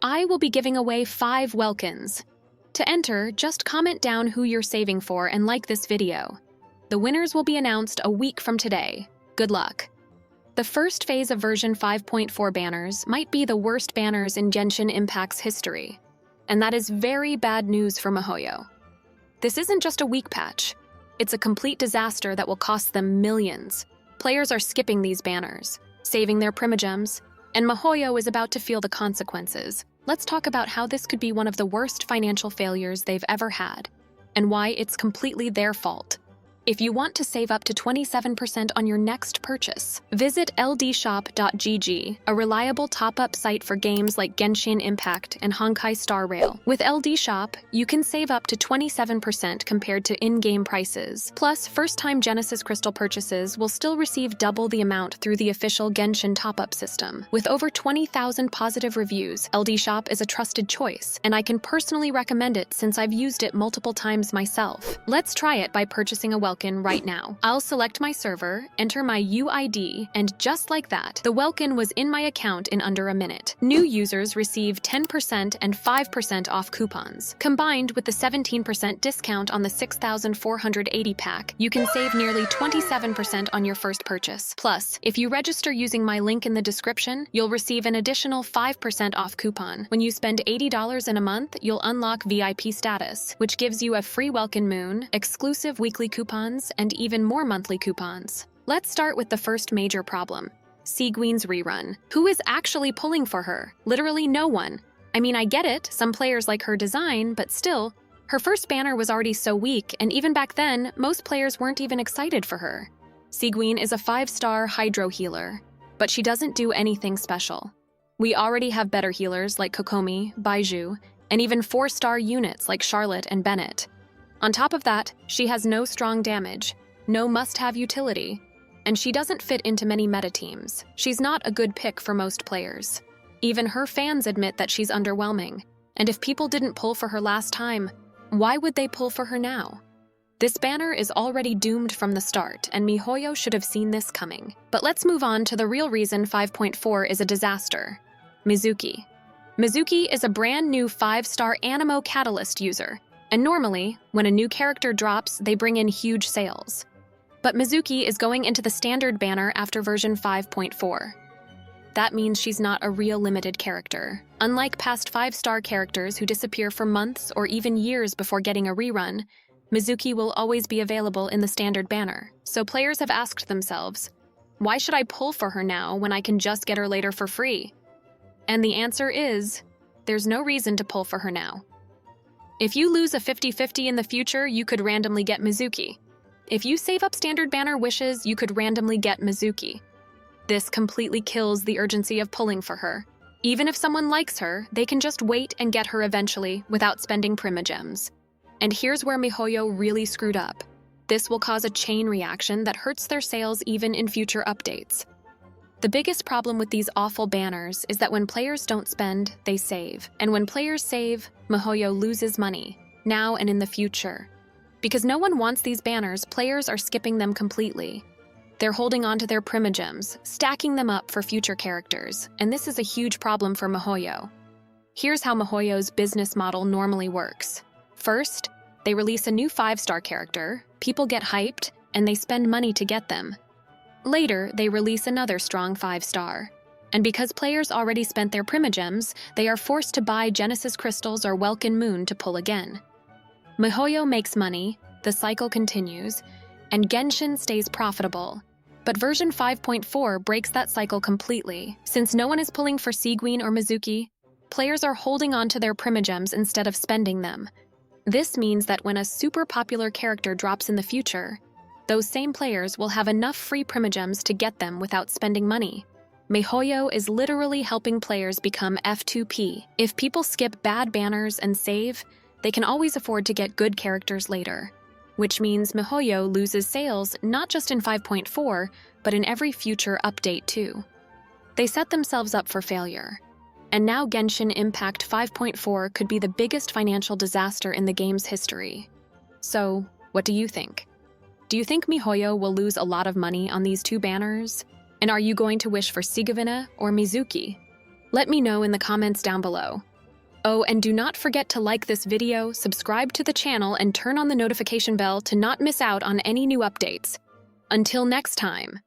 I will be giving away 5 Welkins. To enter, just comment down who you're saving for and like this video. The winners will be announced a week from today. Good luck. The first phase of version 5.4 banners might be the worst banners in Genshin Impact's history. And that is very bad news for miHoYo. This isn't just a weak patch. It's a complete disaster that will cost them millions. Players are skipping these banners, saving their Primogems, and miHoYo is about to feel the consequences. Let's talk about how this could be one of the worst financial failures they've ever had, and why it's completely their fault. If you want to save up to 27% on your next purchase, visit ldshop.gg, a reliable top-up site for games like Genshin Impact and Honkai Star Rail. With LD Shop, you can save up to 27% compared to in-game prices. Plus, first-time Genesis Crystal purchases will still receive double the amount through the official Genshin top-up system. With over 20,000 positive reviews, LD Shop is a trusted choice, and I can personally recommend it since I've used it multiple times myself. Let's try it by purchasing a Welkin right now. I'll select my server, enter my UID, and just like that, the Welkin was in my account in under a minute. New users receive 10% and 5% off coupons. Combined with the 17% discount on the 6,480 pack, you can save nearly 27% on your first purchase. Plus, if you register using my link in the description, you'll receive an additional 5% off coupon. When you spend $80 in a month, you'll unlock VIP status, which gives you a free Welkin Moon, exclusive weekly coupons, and even more monthly coupons. Let's start with the first major problem, Sigewinne's rerun. Who is actually pulling for her? Literally no one. I mean, I get it, some players like her design, but still, her first banner was already so weak, and even back then, most players weren't even excited for her. Sigewinne is a 5-star hydro healer, but she doesn't do anything special. We already have better healers like Kokomi, Baiju, and even 4-star units like Charlotte and Bennett. On top of that, she has no strong damage, no must-have utility, and she doesn't fit into many meta teams. She's not a good pick for most players. Even her fans admit that she's underwhelming, and if people didn't pull for her last time, why would they pull for her now? This banner is already doomed from the start, and miHoYo should have seen this coming. But let's move on to the real reason 5.4 is a disaster. Mizuki. Mizuki is a brand new 5-star Animo Catalyst user, and normally, when a new character drops, they bring in huge sales. But Mizuki is going into the standard banner after version 5.4. That means she's not a real limited character. Unlike past 5-star characters who disappear for months or even years before getting a rerun, Mizuki will always be available in the standard banner. So players have asked themselves, why should I pull for her now when I can just get her later for free? And the answer is, there's no reason to pull for her now. If you lose a 50-50 in the future, you could randomly get Mizuki. If you save up standard banner wishes, you could randomly get Mizuki. This completely kills the urgency of pulling for her. Even if someone likes her, they can just wait and get her eventually without spending Primogems. And here's where miHoYo really screwed up. This will cause a chain reaction that hurts their sales even in future updates. The biggest problem with these awful banners is that when players don't spend, they save. And when players save, miHoYo loses money, now and in the future. Because no one wants these banners, players are skipping them completely. They're holding on to their Primogems, stacking them up for future characters, and this is a huge problem for miHoYo. Here's how miHoYo's business model normally works. First, they release a new 5-star character, people get hyped, and they spend money to get them. Later, they release another strong 5-star. And because players already spent their Primogems, they are forced to buy Genesis Crystals or Welkin Moon to pull again. miHoYo makes money, the cycle continues, and Genshin stays profitable. But version 5.4 breaks that cycle completely. Since no one is pulling for Sigewinne or Mizuki, players are holding on to their Primogems instead of spending them. This means that when a super popular character drops in the future, those same players will have enough free Primogems to get them without spending money. miHoYo is literally helping players become F2P. If people skip bad banners and save, they can always afford to get good characters later. Which means miHoYo loses sales not just in 5.4, but in every future update too. They set themselves up for failure. And now Genshin Impact 5.4 could be the biggest financial disaster in the game's history. So, what do you think? Do you think miHoYo will lose a lot of money on these two banners? And are you going to wish for Sigewinne or Mizuki? Let me know in the comments down below. Oh, and do not forget to like this video, subscribe to the channel, and turn on the notification bell to not miss out on any new updates. Until next time.